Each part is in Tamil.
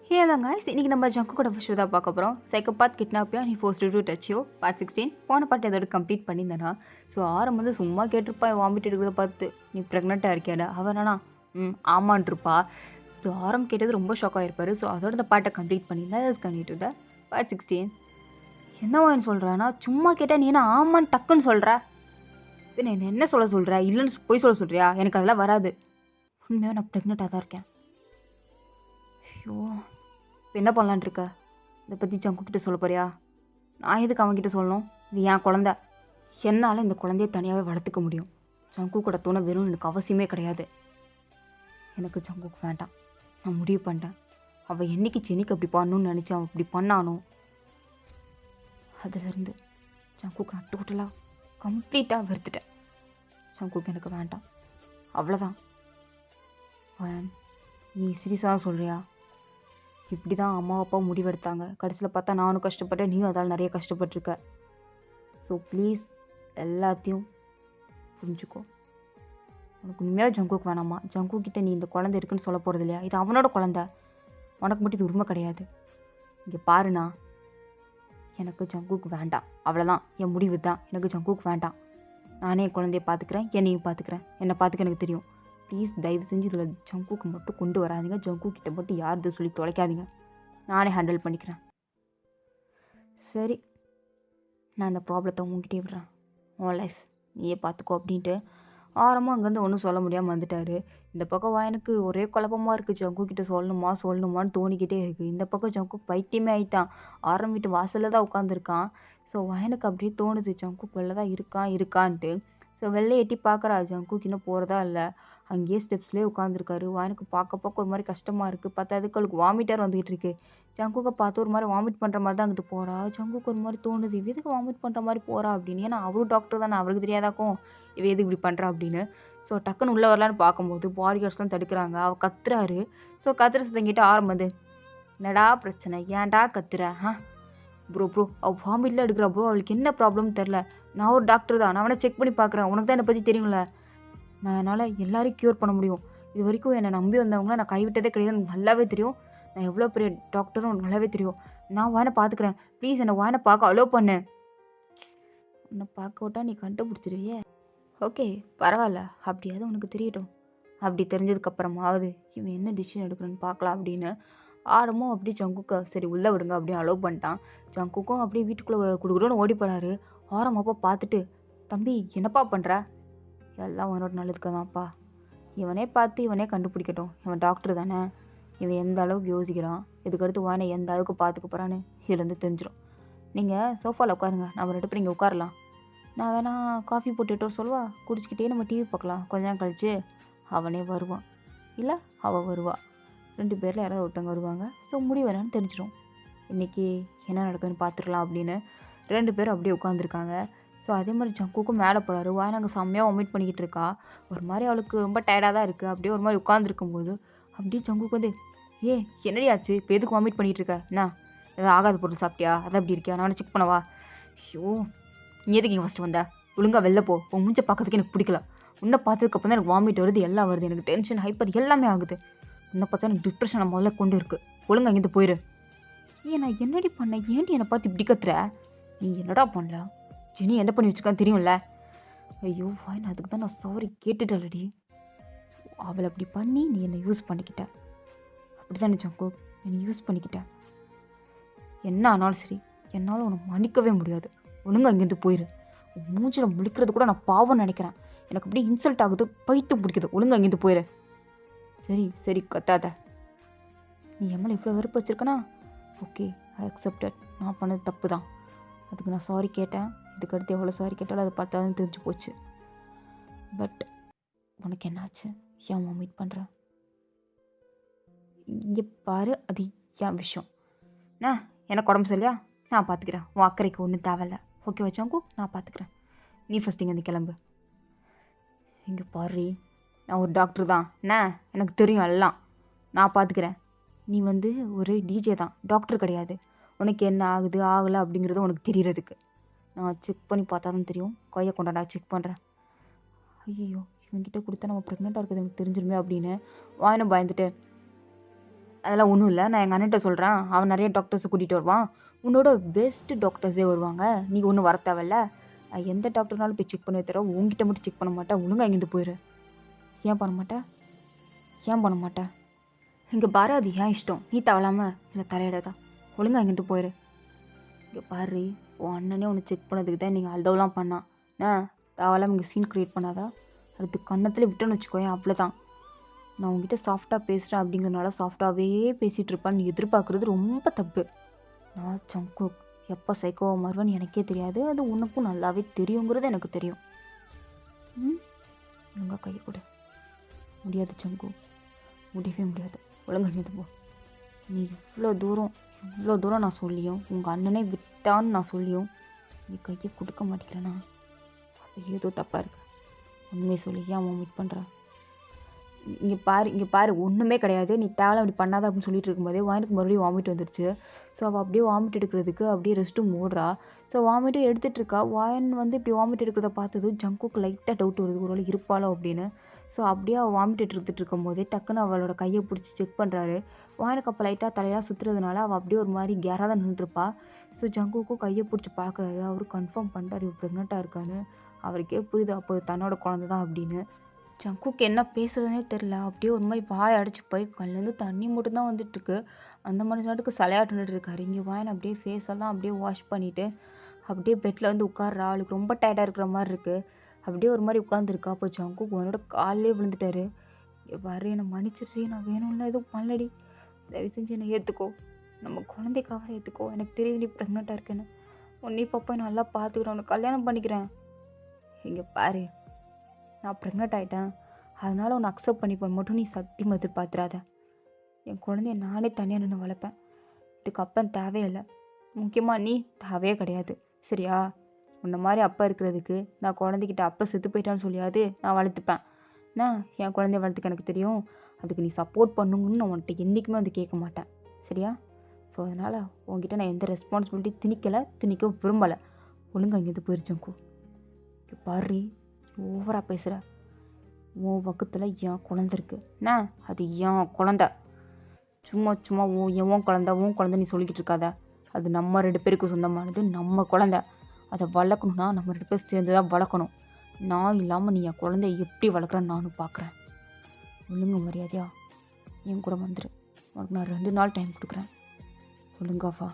ஹலோ காய்ஸ், இன்னைக்கு நம்ம ஜங்கு கூட ஷோ தான் பார்க்க போகிறோம். சைக்கோபாத் கிட்னாப்பியா நீ forced to touch you part 16. போன பாட்டு இதோட கம்ப்ளீட் பண்ணியிருந்தேனா. ஸோ ஆரம் வந்து சும்மா கேட்டிருப்பா வாமிட் எடுக்கிறத பார்த்து, நீ ப்ரெக்னெண்ட்டாக இருக்கியாடா அவனானா ஆமான்ட்ருப்பா. ஸோ ஆரம் கேட்டது ரொம்ப ஷாக் ஆகிருப்பாரு. ஸோ அதோட இந்த பாட்டை கம்ப்ளீட் பண்ணியிருந்தேன். கண்டிட்டு தான் பார்ட் 16. என்னவான்னு சொல்கிறான்னா, சும்மா கேட்டால் நீ என்ன ஆமான்னு டக்குன்னு சொல்கிற. பின்ன என்ன சொல்ல சொல்கிற? இல்லைன்னு போய் சொல்ல சொல்கிறியா? எனக்கு அதெல்லாம் வராது. உண்மையாக நான் ப்ரெக்னெண்ட்டாக தான் இருக்கேன். ஐயோ, இப்போ என்ன பண்ணலான் இருக்க? இதை பற்றி ஜங்கு கிட்ட சொல்ல போறியா? நான் எதுக்கு அவன்கிட்ட சொல்லணும்? இது என் குழந்த. என்னால் இந்த குழந்தைய தனியாகவே வளர்த்துக்க முடியும். ஜங்கு கூட தோண வெறும் எனக்கு அவசியமே கிடையாது. எனக்கு ஜங்குக்கு வேண்டாம். நான் முடிவு பண்ணிட்டேன். அவள் என்னைக்கு சென்னைக்கு அப்படி பண்ணணும்னு நினச்சி அவன் அப்படி பண்ணானோ, அதிலிருந்து ஜங்குக்கு நான் டோட்டலாக கம்ப்ளீட்டாக வெறுத்துட்டேன். ஜங்குக்கு எனக்கு வேண்டாம், அவ்வளோதான். நீ சீரியஸாக சொல்கிறியா? இப்படி தான் அம்மா அப்பா முடிவெடுத்தாங்க. கடைசியில் பார்த்தா நானும் கஷ்டப்பட்டேன், நீயும் அதால் நிறைய கஷ்டப்பட்டுருக்க. ஸோ ப்ளீஸ் எல்லாத்தையும் புரிஞ்சுக்கோ. உனக்கு உண்மையாக ஜங்குக்கு வேணாமா? ஜங்கு கிட்டே நீ இந்த குழந்தை இருக்குன்னு சொல்ல போகிறது இல்லையா? இது அவனோட குழந்தை, உனக்கு மட்டும் இது உரிமை கிடையாது. இங்கே பாருண்ணா, எனக்கு ஜங்குக்கு வேண்டாம், அவ்வளோதான். என் முடிவு தான். எனக்கு ஜங்குக்கு வேண்டாம். நானே என் குழந்தைய பார்த்துக்கிறேன், என்னையும் பார்த்துக்கிறேன். என்னை பார்த்துக்க எனக்கு தெரியும். ப்ளீஸ் தயவு செஞ்சு இதில் ஜங்குக்கு மட்டும் கொண்டு வராதிங்க. ஜங்கு கிட்ட மட்டும் யார் இதை சொல்லி தொலைக்காதீங்க. நானே ஹேண்டில் பண்ணிக்கிறேன். சரி, நான் அந்த ப்ராப்ளத்தை உங்ககிட்டே விடுறேன். உன் லைஃப் நீயே பார்த்துக்கோ அப்படின்ட்டு ஆரமாக அங்கேருந்து ஒன்றும் சொல்ல முடியாமல் வந்துட்டார். இந்த பக்கம் எனக்கு ஒரே குழப்பமாக இருக்குது. ஜங்கு கிட்ட சொல்லணுமான்னு தோணிக்கிட்டே இருக்குது. இந்த பக்கம் ஜங்கு பைத்தியமே ஆகிட்டான். ஆரம் வீட்டு வாசலில் தான் உட்காந்துருக்கான். ஸோ எனக்கு அப்படியே தோணுது, ஜங்கு வெளில தான் இருக்கான்ட்டு. ஸோ வெளில எட்டி பார்க்குறா, ஜங்குக்கு இன்னும் போகிறதா இல்லை. அங்கேயே ஸ்டெப்ஸ்லேயே உட்காந்துருக்காரு. எனக்கு பார்க்க ஒரு மாதிரி கஷ்டமாக இருக்குது. பார்த்ததுக்கு அவளுக்கு வாமிட்டார் வந்துகிட்டு இருக்கு. ஜங்குக்கை பார்த்து ஒரு மாதிரி வாமிட் பண்ணுற மாதிரி தான் அங்கிட்டு போகிறா. ஜங்குக்கு ஒரு மாதிரி தோணுது, எதுக்கு வாமிட் பண்ணுற மாதிரி போகிறா அப்படின்னு. ஏன்னா அவரும் டாக்டர் தானே, அவருக்கு தெரியாதாக்கும் இவ எதுக்கு இப்படி பண்ணுறா அப்படின்னு. ஸோ டக்குன்னு உள்ளே வரலான்னு பார்க்கும்போது பாடி கார்ட்ஸ் தான் தடுக்கிறாங்க. அவள் கத்துறாரு. ஸோ கத்துற சத்தங்கிட்ட ஆரம்பது, என்னடா பிரச்சனை, ஏன்டா கத்துற? ப்ரோ அவள் வாமிட்லாம் எடுக்கிறா ப்ரோ, அவளுக்கு என்ன ப்ராப்ளம்னு தெரில. நான் ஒரு டாக்டர் தான், நான் வேணால் செக் பண்ணி பார்க்குறேன். உனக்கு தான் என்னை பற்றி தெரியுங்கள. நான் என்னால் எல்லாரையும் க்யூர் பண்ண முடியும். இது வரைக்கும் என்னை நம்பி வந்தவங்கள நான் கைவிட்டதே கிடையாது, எனக்கு நல்லாவே தெரியும். நான் எவ்வளோ பெரிய டாக்டரும் எனக்கு நல்லாவே தெரியும். நான் வாயனை பார்த்துக்கிறேன். ப்ளீஸ் என்னை வாயனை பார்க்க அலோவ் பண்ணு. உன்னை பார்க்க விட்டா நீ கண்டுபிடிச்சிருவியே. ஓகே பரவாயில்ல, அப்படியாவது உனக்கு தெரியட்டும். அப்படி தெரிஞ்சதுக்கப்புறமாவது இவன் என்ன டிசிஷன் எடுக்கிறேன்னு பார்க்கலாம் அப்படின்னு ஆரமும் அப்படியே ஜங்குக்கு சரி உள்ளே விடுங்க அப்படின்னு அலோவ் பண்ணிட்டான். ஜங்குக்கும் அப்படியே வீட்டுக்குள்ளே கொடுக்குறோன்னு ஓடி போகிறாரு. ஆரம் அப்பா பார்த்துட்டு, தம்பி என்னப்பா பண்ணுற? எல்லாம் உன்னோட நல்லதுக்கு தான்ப்பா. இவனே பார்த்து இவனே கண்டுபிடிக்கட்டும். இவன் டாக்டர் தானே, இவன் எந்த அளவுக்கு யோசிக்கிறான், இதுக்கடுத்து வானை எந்த அளவுக்கு பார்த்துக்க போகிறான்னு இதுலேருந்து தெரிஞ்சிடும். நீங்கள் சோஃபாவில் உட்காருங்க, நம்ம 2 பேரும் இங்கே உட்காரலாம். நான் வேணா காஃபி போட்டுட்டோ சொல்வா, குடிச்சிக்கிட்டே நம்ம டிவி பார்க்கலாம். கொஞ்ச நேரம் கழிச்சு அவனே வருவான், இல்லை அவள் வருவா. 2 பேரில் யாராவது ஒருத்தவங்க வருவாங்க. ஸோ முடிவு வேணான்னு தெரிஞ்சிடும். இன்றைக்கி என்ன நடக்குதுன்னு பார்த்துக்கலாம் அப்படின்னு 2 பேரும் அப்படியே உட்காந்துருக்காங்க. ஸோ அதே மாதிரி ஜங்குக்கும் மேலே போகிறாரு. நாங்கள் செம்மையாக ஒமிட் பண்ணிக்கிட்டு இருக்கா. ஒரு மாதிரி அவளுக்கு ரொம்ப டயர்டாக தான் இருக்குது. அப்படியே ஒரு மாதிரி உட்காந்துருக்கும்போது அப்படியே ஜங்குக்கு வந்து, என்னடி ஆச்சு இப்போ, எதுக்கு வாமிட் பண்ணிகிட்டு இருக்க? என்ன ஏதாவது ஆகாத பொருள் சாப்பிட்டியா? அதான் அப்படி இருக்கியா? நான் செக் பண்ணவா? ஐயோ, நீ எதுக்கு இங்கே ஃபஸ்ட்டு வந்த? ஒழுங்காக வெளில போ. உன் மூஞ்ச பார்க்கறதுக்கு எனக்கு பிடிக்கல. உன்னை பார்த்ததுக்கப்புறம் தான் எனக்கு வாமிட் வருது, எல்லாம் வருது, எனக்கு டென்ஷன் ஹைப்பர் எல்லாமே ஆகுது. உன்னை பார்த்தா எனக்கு டிப்ரெஷனை முதல்ல கொண்டு இருக்குது. ஒழுங்காக இங்கேருந்து போயிரு. நான் என்னடி பண்ணேன்? ஏன்டி என்னை பார்த்து இப்படி கத்துற? நீ என்னடா பண்ணல? ஜெனி என்ன பண்ணி வச்சுக்கான்னு தெரியும்ல. ஐயோ நான் அதுக்கு தான் நான் சாரி கேட்டுட்டலடி. அவளை அப்படி பண்ணி நீ என்னை யூஸ் பண்ணிக்கிட்ட. அப்படி தானே ஜங்கு, என்னை யூஸ் பண்ணிக்கிட்ட. என்ன ஆனாலும் சரி, என்னால் உனக்கு மன்னிக்கவே முடியாது. ஒழுங்காக இங்கேருந்து போயிரு. மூஞ்சில் முழிக்கிறது கூட நான் பாவம் நினைக்கிறேன். எனக்கு அப்படியே இன்சல்ட் ஆகுது, பைத்தியம் பிடிக்குது. ஒழுங்காக இங்கேருந்து போயிரு. சரி கத்தாத. நீ என் மேலே இவ்வளோ வெறுப்பு வச்சுருக்கனா? ஓகே, ஐ அக்செப்டட். நான் பண்ணது தப்பு தான். அதுக்கு நான் சாரி கேட்டேன். இதுக்கடுத்து எவ்வளோ சாரி கேட்டாலும் அதை பார்த்தாலும் தெரிஞ்சு போச்சு. பட் உனக்கு என்னாச்சு? ஏன் வாமிட் பண்ணுற? இங்கே பாரு, அது என் விஷயம். எனக்கு உடம்பு சரியா, நான் பார்த்துக்கிறேன். உன் அக்கறைக்கு ஒன்றும் தேவையில்ல. ஓகே வச்சாங்கோ, நான் பார்த்துக்கிறேன். நீ ஃபஸ்ட் இங்கேருந்து கிளம்பு. இங்கே பாரு, நான் ஒரு டாக்டர் தான். எனக்கு தெரியும் எல்லாம், நான் பார்த்துக்கிறேன். நீ வந்து ஒரு டிஜே தான், டாக்டர் கிடையாது. உனக்கு என்ன ஆகுது ஆகலை அப்படிங்கிறது உனக்கு தெரியறதுக்கு நான் செக் பண்ணி பார்த்தா தான் தெரியும். கையை கொண்டாடா, செக் பண்ணுறேன். ஐயோ, இவன்கிட்ட கொடுத்தா நம்ம ப்ரெக்னெண்ட்டாக இருக்கிறது எனக்கு தெரிஞ்சிருமே அப்படின்னு வாயினை பயந்துட்டு, அதெல்லாம் ஒன்றும் இல்லை, நான் எங்கள் அண்ணன்ட்ட சொல்கிறேன், அவன் நிறைய டாக்டர்ஸை கூட்டிகிட்டு வருவான், உன்னோட பெஸ்ட் டாக்டர்ஸே வருவாங்க, நீ ஒன்றும் வர தேவையில்ல, எந்த டாக்டர்னாலும் போய் செக் பண்ண தர, உங்ககிட்ட மட்டும் செக் பண்ண மாட்டேன், ஒழுங்கா இங்கேருந்து போயிரு. ஏன் பண்ண மாட்டேன்? ஏன் பண்ண மாட்டேன்? இங்கே பாரு, அது ஏன் இஷ்டம், நீ தேவையில்லாமல் இல்லை தலையிடாதா, ஒழுங்கா இங்கிட்டு போயிரு. இங்கே பாரு, உன் அண்ணனே உன்னை செக் பண்ணதுக்கு தான் நீங்கள் அல்தவெல்லாம் பண்ணான், தேவையில்லாமல் இங்கே சீன் க்ரியேட் பண்ணாதா, அடுத்து கன்னத்தில் விட்டோன்னு வச்சுக்கோயேன், அவ்வளோதான். நான் உங்ககிட்ட சாஃப்டாக பேசுகிறேன் அப்படிங்கிறனால சாஃப்டாகவே பேசிகிட்டு இருப்பான்னு நீ எதிர்பார்க்குறது ரொம்ப தப்பு. நான் ஜங்குக் எப்போ சைக்கோவாக மாறுவேன்னு எனக்கே தெரியாது, அது உனக்கும் நல்லாவே தெரியுங்கிறது எனக்கு தெரியும். ஒழுங்கா கையை கொடு. முடியாது ஜங்கு, முடியவே முடியாது, ஒழுங்கா இங்கே போ. நீ இவ்வளோ தூரம் நான் சொல்லியும், உங்கள் அண்ணனே விட்டான்னு நான் சொல்லியும் நீ கையை கொடுக்க மாட்டேங்கிறேன்னா அப்போ ஏதோ தப்பாக இருக்கு. உண்மையை சொல்லி ஏன் வாமிட் பண்ணுற? இங்கே பாரு ஒன்றுமே கிடையாது, நீ தேவை அப்படி பண்ணாத அப்படின்னு சொல்லிட்டு இருக்கும்போதே வாயினுக்கு மறுபடியும் வாமிட் வந்துருச்சு. ஸோ அவள் அப்படியே வாமிட் எடுக்கிறதுக்கு அப்படியே ரெஸ்ட்டும் ஓடுறா. ஸோ வாமிட்டும் எடுத்துகிட்டு இருக்கா. வாயன் வந்து இப்படி வாமிட் எடுக்கிறத பார்த்தது ஜங்குக்கு லைட்டாக டவுட் வருது, ஒரு வேளை இருப்பாளோ அப்படின்னு. ஸோ அப்படியே அவள் வாமிட் எடுத்துகிட்டு இருக்கும்போதே டக்குன்னு அவளோட கையை பிடிச்சி செக் பண்ணுறாரு. வாயனுக்கு அப்போ லைட்டாக தலையாக சுற்றுறதுனால அவள் அப்படியே ஒரு மாதிரி கேராக தான் நின்றுருப்பா. ஸோ ஜங்குக்கும் கையை பிடிச்சி பார்க்குறாரு. அவரு கன்ஃபார்ம் பண்ணிட்டார் இவள் ப்ரெக்னெண்ட்டாக இருக்கான்னு. அவருக்கே புரியுது அப்போ தன்னோட குழந்தை தான் அப்படின்னு. ஜங்குக்கு என்ன பேசுறதுனே தெரில, அப்படியே ஒரு மாதிரி வாய் அடைச்சி போய் கண்லேருந்து தண்ணி மட்டும்தான் வந்துட்டுருக்கு. அந்த மனுஷனாட்டுக்கு சிலையாட்டு இருக்காரு. இங்கே வாயன் அப்படியே ஃபேஸெல்லாம் அப்படியே வாஷ் பண்ணிவிட்டு அப்படியே பெட்டில் வந்து உட்கார்றா. அவளுக்கு ரொம்ப டயர்டாக இருக்கிற மாதிரி இருக்குது. அப்படியே ஒரு மாதிரி உட்காந்துருக்கா. அப்போ ஜங்குக்கு உன்னோட காலிலே விழுந்துட்டாரு. பாரு, என்னை மன்னிச்சிடுறி, நான் வேணும்ல எதுவும் பண்ணலடி, தயவு செஞ்சு என்னை ஏற்றுக்கோ, நம்ம குழந்தைக்காக ஏற்றுக்கோ, எனக்கு தெரியுது நீ ப்ரெக்னெண்ட்டாக இருக்கேன்னு, உன்னை பாப்பா நல்லா பார்த்துக்கிறேன், உன்னை கல்யாணம் பண்ணிக்கிறேன். இங்கே பாரு, நான் ப்ரெக்னெண்ட் ஆகிட்டேன், அதனால் உன்னை அக்செப்ட் பண்ணிப்பேன் மட்டும் நீ சத்தியமாக எதிர்பார்த்துறாத. என் குழந்தைய நானே தனியாக நின்று வளர்ப்பேன். இதுக்கு அப்பன் தேவையில்லை, முக்கியமாக நீ தேவையே கிடையாது, சரியா? உன்ன மாதிரி அப்பா இருக்கிறதுக்கு நான் குழந்தைகிட்ட அப்பா செத்து போயிட்டான்னு சொல்லியாது நான் வளர்த்துப்பேன். என் குழந்தைய வளர்த்துக்க எனக்கு தெரியும். அதுக்கு நீ சப்போர்ட் பண்ணுங்கன்னு நான் உன்கிட்ட என்றைக்குமே வந்து கேட்க மாட்டேன், சரியா? ஸோ அதனால் உங்ககிட்ட நான் எந்த ரெஸ்பான்சிபிலிட்டி திணிக்க விரும்பலை. ஒழுங்காக இங்கேருந்து போயிருச்சோங்கு. பாரு, ஓவராக பேசுகிற. உன் பக்கத்தில் என் குழந்த இருக்குது, அது என் குழந்த. சும்மா உன் குழந்த நீ சொல்லிக்கிட்டு இருக்காத. அது நம்ம 2 பேருக்கு சொந்தமானது, நம்ம குழந்த. அதை வளர்க்கணுன்னா நம்ம 2 பேர் சேர்ந்து தான் வளர்க்கணும். நான் இல்லாமல் நீ என் குழந்தைய எப்படி வளர்க்குறேன்னு நானும் பார்க்குறேன். ஒழுங்கு மரியாதையா என் கூட வந்துடு. உனக்கு நான் 2 நாள் டைம் கொடுக்குறேன். ஒழுங்காவா.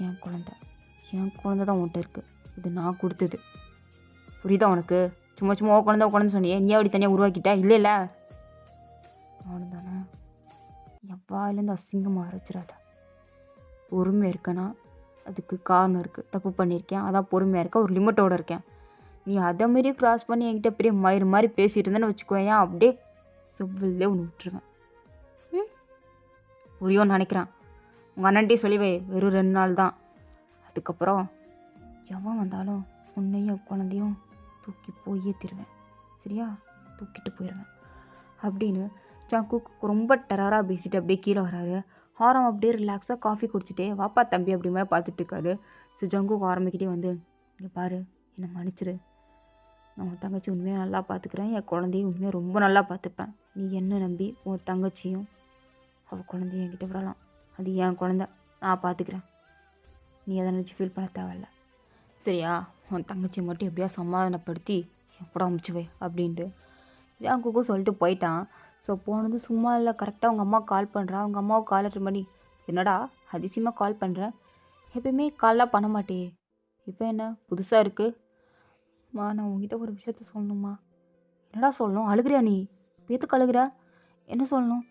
என் குழந்த தான் உன்கிட்ட இருக்குது, இது நான் கொடுத்தது, புரியுதா உனக்கு? சும்மா குழந்தை சொன்னியே, நீ அப்படி தனியாக உருவாக்கிட்ட? இல்லை அவனு தானே. என் வாயிலேருந்து அசிங்கமாக அரைச்சிடாத. பொறுமையாக இருக்கேன்னா அதுக்கு காரணம் இருக்குது. தப்பு பண்ணியிருக்கேன், அதான் பொறுமையாக இருக்கேன், ஒரு லிமிட்டோடு இருக்கேன். நீ அதை மாரி க்ராஸ் பண்ணி என்கிட்ட பெரிய மயிறு மாதிரி பேசிகிட்டு இருந்தேன்னு வச்சுக்கோயேன், அப்படியே செவ்விலே ஒன்று விட்டுருவேன். புரியோன்னு நினைக்கிறேன். உங்கள் அண்ணன்ட்டே சொல்லிவே, வெறும் 2 நாள் தான், அதுக்கப்புறம் எவன் வந்தாலும் உன்னையும் குழந்தையும் தூக்கி போயே தருவேன், சரியா? தூக்கிட்டு போயிடுவேன் அப்படின்னு ஜங்குக்கு ரொம்ப டெரராக பேசிட்டு அப்படியே கீழே வராரு. ஹாரம் அப்படியே ரிலாக்ஸாக காஃபி குடிச்சிட்டே வாப்பா தம்பி அப்படி மாதிரி பார்த்துட்டு இருக்காரு. ஸோ ஜங்குக்கு ஆரம்பிக்கிட்டே வந்து, இங்கே பாரு, என்னை மன்னிச்சிரு, நான் உன் தங்கச்சி உண்மையாக நல்லா பார்த்துக்கிறேன், என் குழந்தையும் உண்மையாக ரொம்ப நல்லா பார்த்துப்பேன். நீ என்ன நம்பி உன் தங்கச்சியும் அவள் குழந்தையும் என்கிட்ட விடலாம், அது என் குழந்த, நான் பார்த்துக்கிறேன், நீ அதை நினச்சி ஃபீல் பண்ண தேவையில்ல, சரியா? உன் தங்கச்சியை மட்டும் எப்படியா சமாதானப்படுத்தி என் கூட அமுச்சுவே அப்படின்ட்டு ஜங்குக்கும் சொல்லிட்டு போயிட்டான். ஸோ போனது சும்மா இல்லை, கரெக்டாக அவங்க அம்மா கால் பண்ணுறா. அவங்க அம்மாவுக்கு கால் அட்டன் பண்ணி, என்னடா அதிசயமாக கால் பண்ணுறேன், எப்பயுமே கால்லாம் பண்ண மாட்டே, இப்போ என்ன புதுசாக இருக்குது? நான் உங்ககிட்ட ஒரு விஷயத்த சொல்லணுமா? என்னடா சொல்லணும்? அழுகிறியா நீ? எதுக்கு அழுகிற? என்ன சொல்லணும்?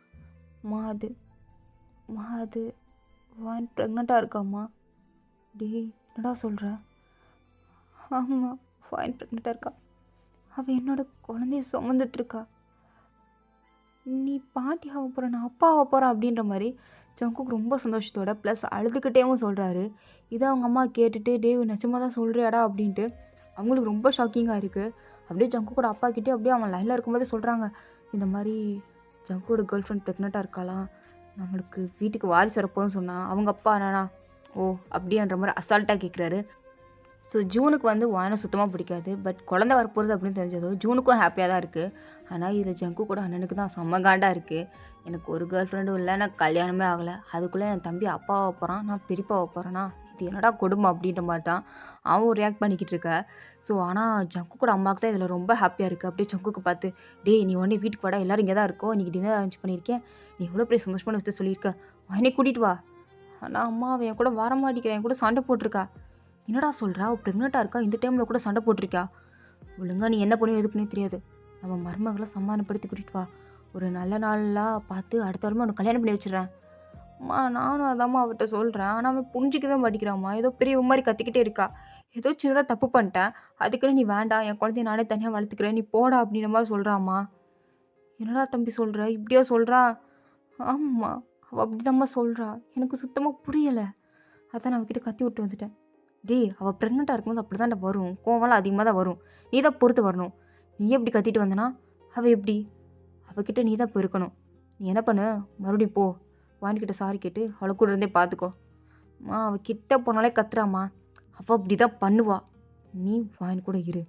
அது வான் ப்ரெக்னெண்ட்டாக இருக்காம்மா. என்னடா சொல்கிற? ஆமாம், வான் ப்ரெக்னெண்ட்டாக இருக்கா, அவள் என்னோட குழந்தைய சுமந்துட்டுருக்கா, நீ பாட்டி ஆக போகிற, நான் அப்பா ஆக போகிறேன் அப்படின்ற மாதிரி ஜங்குக்கு ரொம்ப சந்தோஷத்தோட ப்ளஸ் அழுதுகிட்டேவும் சொல்கிறாரு. இதை அவங்க அம்மா கேட்டுட்டு, டேவ் நிஜமாக தான் சொல்கிறியாடா அப்படின்ட்டு அவங்களுக்கு ரொம்ப ஷாக்கிங்காக இருக்குது. அப்படியே ஜங்குக்கோட அப்பா கிட்டே அப்படியே அவன் லைனில் இருக்கும்போதே சொல்கிறாங்க, இந்த மாதிரி ஜங்குவோட கேர்ள் ஃப்ரெண்ட் ப்ரெக்னெண்ட்டாக இருக்காளாம், நம்மளுக்கு வீட்டுக்கு வாரிசு வரப்போன்னு சொன்னான், அவங்க அப்பா நானா ஓ அப்படின்ற மாதிரி அசால்ட்டாக கேட்குறாரு. ஸோ ஜூனுக்கு வந்து வாயனை சுத்தமாக பிடிக்காது, பட் குழந்தை வரப்போகிறது அப்படின்னு தெரிஞ்சதோ ஜூனுக்கும் ஹாப்பியாக தான் இருக்குது. ஆனால் இதில் ஜங்கு கூட அண்ணனுக்கு தான் செம்ம காண்டாக இருக்குது. எனக்கு ஒரு கேர்ள் ஃப்ரெண்டும் இல்லை, எனக்கு கல்யாணமே ஆகலை. அதுக்குள்ளே என் தம்பி அப்பாவை போகிறான், நான் பெரியப்பாவை போகிறேன்னா இது என்னடா கொடுமை அப்படின்ற மாதிரி தான் அவன் ரியாக்ட் பண்ணிக்கிட்டு இருக்க. ஸோ ஆனால் ஜங்குக்கோட அம்மாவுக்கு தான் இதில் ரொம்ப ஹாப்பியாக இருக்குது. அப்படியே ஜங்குக்கு பார்த்து, டேய் நீ உடனே வீட்டுக்கு வாடா, எல்லோரும் இங்கே தான் இருக்கோம், இன்றைக்கி டின்னர் அரேஞ்ச் பண்ணியிருக்கேன், நீ எவ்வளோ பெரிய சந்தோஷமான விஷயத்த சொல்லியிருக்க, உடனே கூட்டிகிட்டு வா. ஆனால் அம்மா அவன் என் கூட வர மாட்டேங்கிறேன், என் கூட சண்டை போட்டிருக்கா. என்னடா சொல்கிறா, அவள் ப்ரெக்னெண்ட்டாக இருக்கா, இந்த டைமில் கூட சண்டை போட்டிருக்கா. ஒழுங்கா நீ என்ன பண்ணியோ எது பண்ணியோ தெரியாது, நம்ம மருமகளை சமாதானப்படுத்தி கூட்டிகிட்டு வா. ஒரு நல்ல நாளாக பார்த்து அடுத்த வாரமாக அவனுக்கு கல்யாணம் பண்ணி வச்சிடுறேன். அம்மா நானும் அதாம்மா அவர்கிட்ட சொல்கிறேன், ஆனால் அவன் புரிஞ்சிக்கவே மாட்டேங்கிறாம்மா. ஏதோ பெரிய மாதிரி கத்திக்கிட்டே இருக்கா. ஏதோ சின்னதாக தப்பு பண்ணிட்டேன், அதுக்குன்னு நீ வேண்டாம், என் குழந்தைய நானே தனியாக வளர்த்துக்கிறேன், நீ போடா அப்படின்ற மாதிரி சொல்கிறாம்மா. என்னடா தம்பி சொல்கிற, இப்படியா சொல்கிறா? ஆமாம்மா, அவள் அப்படிதாம்மா சொல்கிறா. எனக்கு சுத்தமாக புரியலை. அதான் நான் அவகிட்ட கத்தி விட்டு வந்துட்டேன். டேய் அவள் ப்ரெக்னெண்ட்டாக இருக்கும்போது அப்படி தான் வரும், கோவம்லாம் அதிகமாக தான் வரும், நீ தான் பொறுத்து வரணும். நீ எப்படி கத்திட்டு வந்தனா அவள் எப்படி? அவகிட்ட நீ தான் போயிருக்கணும். நீ என்ன பண்ணு, மறுபடியும் போ, வாணிக்கிட்ட சாரி கேட்டு அவளை கூட இருந்தே பார்த்துக்கோ. அம்மா அவள் கிட்ட போனாலே கத்துறாம்மா, அவள் அப்படி தான் பண்ணுவா. நீ வாயின் கூட இரு,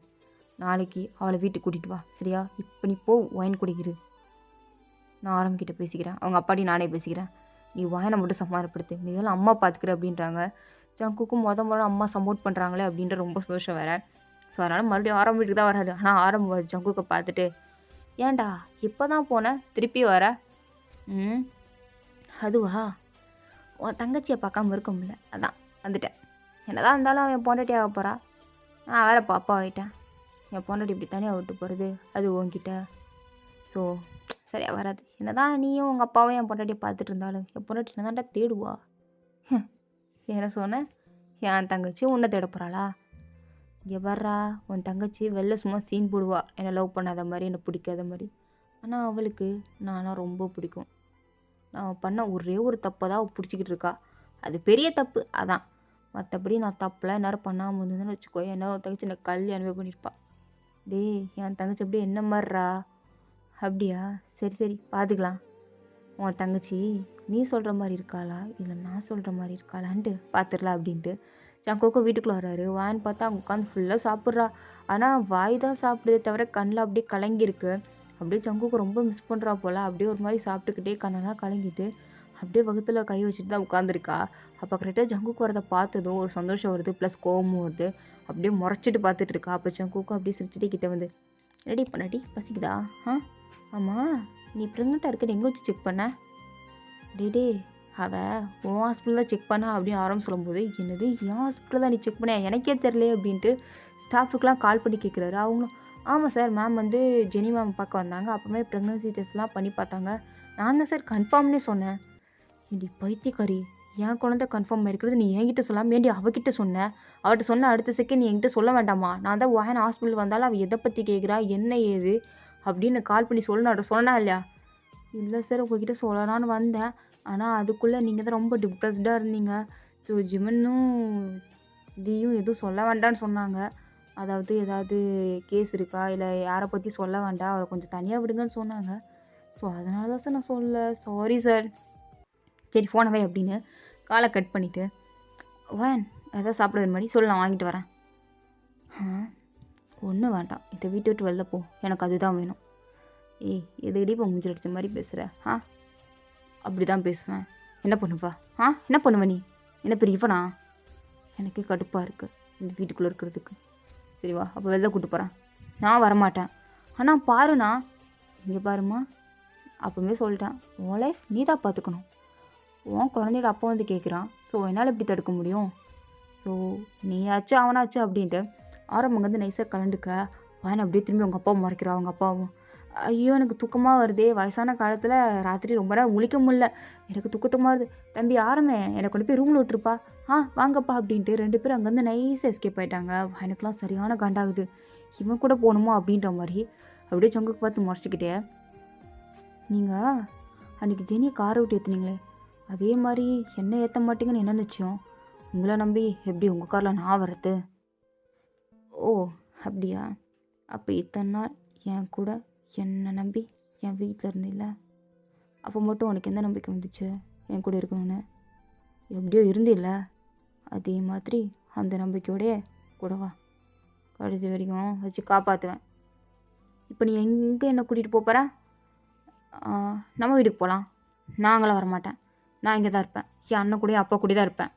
நாளைக்கு அவளை வீட்டுக்கு கூட்டிகிட்டு வா சரியா? இப்போ நீ போ, வாயின் கூட இரு. நான் ஆரம்பிக்கிட்ட பேசிக்கிறேன், அவங்க அப்பாடி நானே பேசிக்கிறேன். நீ வாயனை மட்டும் சமாதானப்படுத்து, நீ இதெல்லாம் அம்மா பார்த்துக்கிற அப்படின்றாங்க. ஜங்குக்கும் முத அம்மா சப்போர்ட் பண்ணுறாங்களே அப்படின்ற ரொம்ப சந்தோஷம் வேறு. ஸோ அதனால் மறுபடியும் ஆரம்ப வீட்டுக்கு தான் வராது. ஆனால் ஆரம்ப ஜங்குக்கை பார்த்துட்டு, ஏன்டா இப்போ தான் போனேன் திருப்பி வர? அதுவா, உன் தங்கச்சியை பார்க்காம இருக்க முடியல, அதான் வந்துட்டேன். என்னதான் இருந்தாலும் அவன் பொண்டாட்டி ஆக போகிறா, நான் வேறு பாப்பா ஆகிட்டேன். என் பொண்டாட்டி இப்படி தனியாக விட்டு போகிறது அது உன்கிட்ட ஸோ சரியாக வராது. என்னதான் நீயும் உங்கள் அப்பாவும் என் பொண்டாட்டியை பார்த்துட்டு இருந்தாலும் என் பொண்டாட்டி என்ன தான்டா தேடுவா. என்ன சொன்னேன், என் தங்கச்சி உன்னை தேட போகிறாளா? இங்கே வர்றா, உன் தங்கச்சி வெளில சும்மா சீன் போடுவா, என்னை லவ் பண்ணாத மாதிரி, என்னை பிடிக்காத மாதிரி. ஆனால் அவளுக்கு நானாக ரொம்ப பிடிக்கும். நான் பண்ண ஒரே ஒரு தப்பை தான் அவள் பிடிச்சிக்கிட்டு இருக்கா, அது பெரிய தப்பு அதான். மற்றபடி நான் தப்பெல்லாம் எந்நேரம் பண்ணாமல் இருந்ததுன்னு வச்சுக்கோ, எந்நேரம் தங்கச்சி என்னை கல்யாணமே பண்ணியிருப்பா. டேய் என் தங்கச்சி அப்படியே என்ன மாதிரிறா? அப்படியா, சரி சரி பார்த்துக்கலாம். உன் தங்கச்சி நீ சொல்கிற மாதிரி இருக்காளா இல்லை நான் சொல்கிற மாதிரி இருக்காளான்ட்டு பார்த்துடலாம் அப்படின்ட்டு ஜங்கோக்கோ வீட்டுக்குள்ளே வராரு. வான்னு பார்த்தா அவங்க உட்காந்து ஃபுல்லாக சாப்பிட்றா. ஆனால் வாய் தான் சாப்பிடுதே தவிர கண்ணில் அப்படியே கலங்கியிருக்கு. அப்படியே ஜங்குக்கு ரொம்ப மிஸ் பண்ணுறா போல். அப்படியே ஒரு மாதிரி சாப்பிட்டுக்கிட்டே கண்ணெல்லாம் கலங்கிட்டு அப்படியே வகுத்தில் கை வச்சுட்டு தான் உட்காந்துருக்கா. அப்போ கரெக்டாக ஜங்குக்கு வரதை பார்த்ததும் ஒரு சந்தோஷம் வருது, ப்ளஸ் கோவமும் வருது. அப்படியே முறைச்சிட்டு பார்த்துட்டு இருக்கா. அப்போ ஜங்குக்கு அப்படியே சிரிச்சுட்டே கிட்ட வந்து, ரெடி பண்ணாடி பசிக்குதா? ஆமாம், நீ ப்ரெக்னெண்ட்டாக இருக்கன்னு எங்கே வச்சு செக் பண்ண? டே அவள் உன் ஹாஸ்பிட்டல் தான் செக் பண்ணா அப்படின்னு ஆரம்பம் சொல்லும்போது, என்னது என் ஹாஸ்பிட்டல் தான் நீ செக் பண்ண, எனக்கே தெரியலையே அப்படின்ட்டு ஸ்டாஃபுக்கெலாம் கால் பண்ணி கேட்குறாரு. அவங்களும் ஆமாம் சார், மேம் வந்து ஜெனி மேம் பார்க்க வந்தாங்க, அப்போவே ப்ரெக்னன்சி டெஸ்ட்லாம் பண்ணி பார்த்தாங்க, நான் தான் சார் கன்ஃபார்ம்னே சொன்னேன். ஏண்டி பைத்தியக்காரி, என் குழந்தை கன்ஃபார்ம் இருக்கிறது நீ என்கிட்ட சொல்லாமல் ஏண்டி அவகிட்ட சொன்னேன்? அவட்ட சொன்ன அடுத்த செகண்ட் நீ என்கிட்ட சொல்ல வேண்டாமா? நான் தான் வாயன் ஹாஸ்பிட்டல் வந்தாலும் அவள் எதை பற்றி கேட்குறா, என்ன ஏது அப்படின்னு கால் பண்ணி சொன்னா இல்லையா? இல்லை சார், உங்ககிட்ட சொல்லலான்னு வந்தேன், ஆனால் அதுக்குள்ளே நீங்கள் தான் ரொம்ப டிப்ரெஸ்டாக இருந்தீங்க. ஸோ ஜிமனும் இதையும் எதுவும் சொல்ல வேண்டான்னு சொன்னாங்க. அதாவது ஏதாவது கேஸ் இருக்கா, இல்லை யாரை பற்றி சொல்ல வேண்டாம், அவரை கொஞ்சம் தனியாக விடுங்கன்னு சொன்னாங்க. ஸோ அதனால தான் சார் நான் சொல்லலை, சாரி சார். சரி ஃபோனை வை அப்படின்னு காலை கட் பண்ணிவிட்டு, வேன் எதாவது சாப்பிட்றது மாதிரி சொல்லி நான் வாங்கிட்டு வரேன். ஒன்றும் வேண்டாம், இதை வீட்டை விட்டு வெளில போ, எனக்கு அதுதான் வேணும். ஏய் எதுக்கடி இப்போ மூஞ்சில் அடித்த மாதிரி பேசுகிற? அப்படி தான் பேசுவேன். என்ன பண்ணுவா? என்ன பண்ணுவ நீ? என்ன பெரிய இவனா? எனக்கு கடுப்பாக இருக்குது இந்த வீட்டுக்குள்ளே இருக்கிறதுக்கு. சரிவா, அப்போ வெளில கூப்பிட்டு போகிறேன். நான் வரமாட்டேன். ஆனால் பாருண்ணா, இங்கே பாருமா, அப்போவே சொல்லிட்டேன், உன் லைஃப் நீ தான் பார்த்துக்கணும். உன் குழந்தையோட அப்பா வந்து கேட்குறான், ஸோ என்னால் எப்படி தடுக்க முடியும்? ஸோ நீயாச்சு அவனாச்சு அப்படின்ட்டு ஆரம்பங்க வந்து நைஸாக கலண்டுக்க வாயனை அப்படியே திரும்பி அவங்க அப்பாவும் மறைக்கிறா. அவங்க அப்பாவும், ஐயோ எனக்கு தூக்கமாக வருதே, வயசான காலத்தில் ராத்திரி ரொம்ப நேரம் முழிக்க முடியல, எனக்கு தூக்கமாக வருது, தம்பி ஆரம்பே என்னை கொண்டு போய் ரூமில் விட்டுருப்பா, வாங்கப்பா அப்படின்ட்டு 2 பேரும் அங்கேருந்து நைஸாக எஸ்கேப் ஆகிட்டாங்க. எனக்குலாம் சரியான காண்டாகுது, இவன் கூட போகணுமா அப்படின்ற மாதிரி அப்படியே சங்குக்கு பார்த்து முறைச்சிக்கிட்டே, நீங்கள் அன்றைக்கி ஜெனியை காரை விட்டு ஏற்றுனீங்களே, அதே மாதிரி என்ன ஏற்ற மாட்டீங்கன்னு என்ன நிச்சயம்? உங்களை நம்பி எப்படி உங்கள் காரில் நான் வர்றது? ஓ அப்படியா, அப்போ இத்தனை நாள் என் கூட என்னை நம்பி என் வீட்டில் இருந்தில்ல, அப்போ மட்டும் உனக்கு எந்த நம்பிக்கை வந்துச்சு என் கூட இருக்கணும்னு? எப்படியோ இருந்தில்ல, அதே மாதிரி அந்த நம்பிக்கையோடைய கூடவா கடைசி வரைக்கும் வச்சு காப்பாற்றுவேன். இப்போ நீ எங்கே என்னை கூட்டிகிட்டு போகிற? ஆ, நம்ம வீட்டுக்கு போகலாம். நாங்களாம் வரமாட்டேன். நான் இங்கே தான் இருப்பேன். என் அண்ணன் கூடயும் அப்பா கூட தான் இருப்பேன்.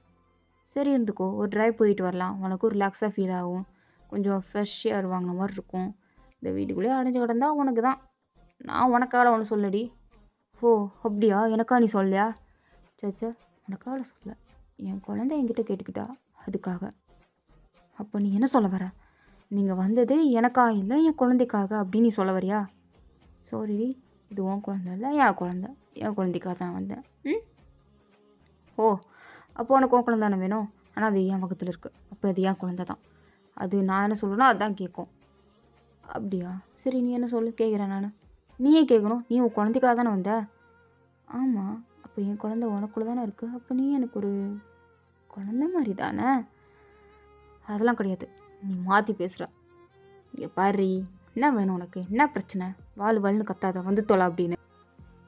சரி இருந்துக்கோ. ஒரு டிரைவ் போயிட்டு வரலாம். உனக்கும் ரிலாக்ஸாக ஃபீல் ஆகும். கொஞ்சம் ஃப்ரெஷ் ஏர் வாங்கின மாதிரி இருக்கும். இந்த வீட்டுக்குள்ளேயே அடைஞ்சு கிடந்தா உனக்கு தான். நான் உனக்காக ஒன்று சொல்லடி. ஓ அப்படியா? எனக்கா நீ சொல்லலையா? சச்சா, உனக்காக சொல்ல. என் குழந்தை என்கிட்ட கேட்டுக்கிட்டா அதுக்காக. அப்போ நீ என்ன சொல்ல வர? நீங்கள் வந்தது எனக்கா இல்லை என் குழந்தைக்காக அப்படின்னு நீ சொல்ல வரியா? சாரிடி, இது உன் குழந்தை இல்லை என் குழந்தை. என் குழந்தைக்காக தான் வந்தேன். ம் ஓ அப்போ உனக்கு உன் குழந்தை தானே வேணும். ஆனால் அது என் பக்கத்தில் இருக்குது. அப்போ அது என் குழந்தை தான். அது நான் என்ன சொல்கிறேனோ அதுதான் கேட்கும். அப்படியா? சரி நீ என்ன சொல்லு, கேட்குறேன் நான். நீயே கேட்கணும். நீ உன் குழந்தைக்காக தானே வந்த. ஆமாம். அப்போ என் குழந்தை உனக்குள்ள தானே இருக்குது. அப்போ நீ எனக்கு ஒரு குழந்தை மாதிரி தானே. அதெல்லாம் கிடையாது. நீ மாற்றி பேசுகிற. இங்கே பாரு, என்ன வேணும் உனக்கு? என்ன பிரச்சனை? வாழ் வாழ்னு கத்தாத, வந்து தொலை அப்படின்னு.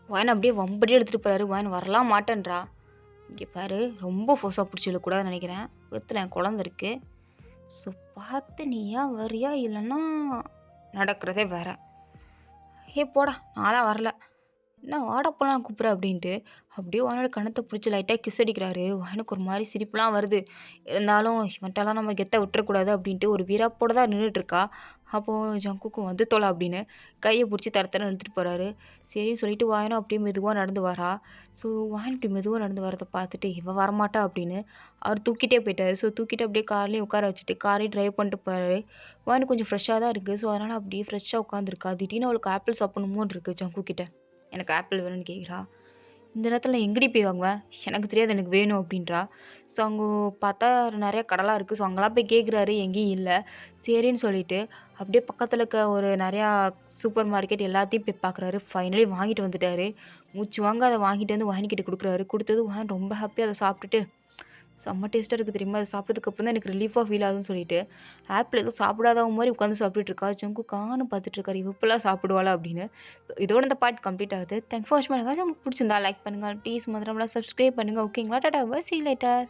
வாயனை அப்படியே வம்படியே எடுத்துகிட்டு போகிறாரு. வாயன் வரலாம் மாட்டேன்றா. இங்கே பாரு, ரொம்ப ஃபோர்ஸாக பிடிச்சி இழுக்கூடாதுன்னு நினைக்கிறேன். வித்தில் என் குழந்தை இருக்குது. ஸோ பார்த்து நீ ஏன் வரியா இல்லைன்னா நடக்கிறதே வேற. ஏ போடா, நான்லாம் வரல. என்ன வாடா போலாம் கூப்பிட்ற அப்படின்ட்டு அப்படியே வானோட கணத்தை பிடிச்சி லைட்டாக கிஸ் அடிக்கிறாரு. எனக்கு ஒரு மாதிரி சிரிப்புலாம் வருது. இருந்தாலும் இவன்ட்டெல்லாம் நம்ம கெத்த விட்டுறக்கூடாது அப்படின்ட்டு ஒரு வீராப்போட தான் நின்றுட்டுருக்கா. அப்போது ஜங்குக்கும் வந்து தொலை அப்படின்னு கையை பிடிச்சி தரத்தர இழுத்துட்டு போகிறாரு. சரின்னு சொல்லிட்டு வாயனும் அப்படியே மெதுவாக நடந்து வரா. ஸோ வாயன் இப்படி மெதுவாக நடந்து வரதை பார்த்துட்டு இவன் வரமாட்டா அப்படின்னு அவர் தூக்கிட்டே போயிட்டாரு. ஸோ தூக்கிட்டு அப்படியே கார்லேயும் உட்கார வச்சுட்டு காரையும் ட்ரைவ் பண்ணிட்டு போகிறாரு. வாயன் கொஞ்சம் ஃப்ரெஷ்ஷாக தான் இருக்குது. ஸோ அதனால் அப்படியே ஃப்ரெஷ்ஷாக உட்காந்துருக்கா. திடீர்னு அவளுக்கு ஆப்பிள் சாப்பிடணுமோன்னு இருக்குது ஜங்கு கிட்ட. எனக்கு ஆப்பிள் வேணும்னு கேட்குறா. இந்த நேரத்தில் நான் எங்கடி போய் வாங்குவேன்? எனக்கு தெரியாது, எனக்கு வேணும் அப்படின்றா. ஸோ அங்கே பார்த்தா நிறையா கடைலாம் இருக்குது. ஸோ அங்கெல்லாம் போய் கேட்குறாரு, எங்கேயும் இல்லை. சரின்னு சொல்லிட்டு அப்படியே பக்கத்தில் இருக்க ஒரு நிறையா சூப்பர் மார்க்கெட் எல்லாத்தையும் போய் பார்க்குறாரு. ஃபைனலி வாங்கிட்டு வந்துட்டாரு. மூச்சு வாங்க அதை வாங்கிட்டு வந்து வாங்கிக்கிட்டு கொடுக்குறாரு. கொடுத்தது வாங்கி ரொம்ப ஹாப்பியாக அதை சாப்பிட்டுட்டு செம்ம டேஸ்ட்டாக இருக்குது தெரியுமா, அதை சாப்பிட்டதுக்கப்புறம் தான் எனக்கு ரிலீஃபாக ஃபீல் ஆகுதுன்னு சொல்லிட்டு ஆப்பிள் எதுவும் சாப்பிடாதவங்க மாதிரி உட்காந்து சாப்பிட்டுட்டு இருக்கா. ஜங்கு காணும் பார்த்துட்டு இருக்காரு, இவப்பெல்லாம் சாப்பிடுவாளா அப்படின்னு. ஸோ இதோட இந்த பார்ட் கம்ப்ளீட் ஆகுது. தேங்க்ஸ் ஃபார் வாட்சிங். உங்களுக்கு பிடிச்சிருந்தா லைக் பண்ணுங்கள் ப்ளீஸ். மறக்காம சப்ஸ்கிரைப் பண்ணுங்கள். ஓகேங்களா? Tata bye, see you later.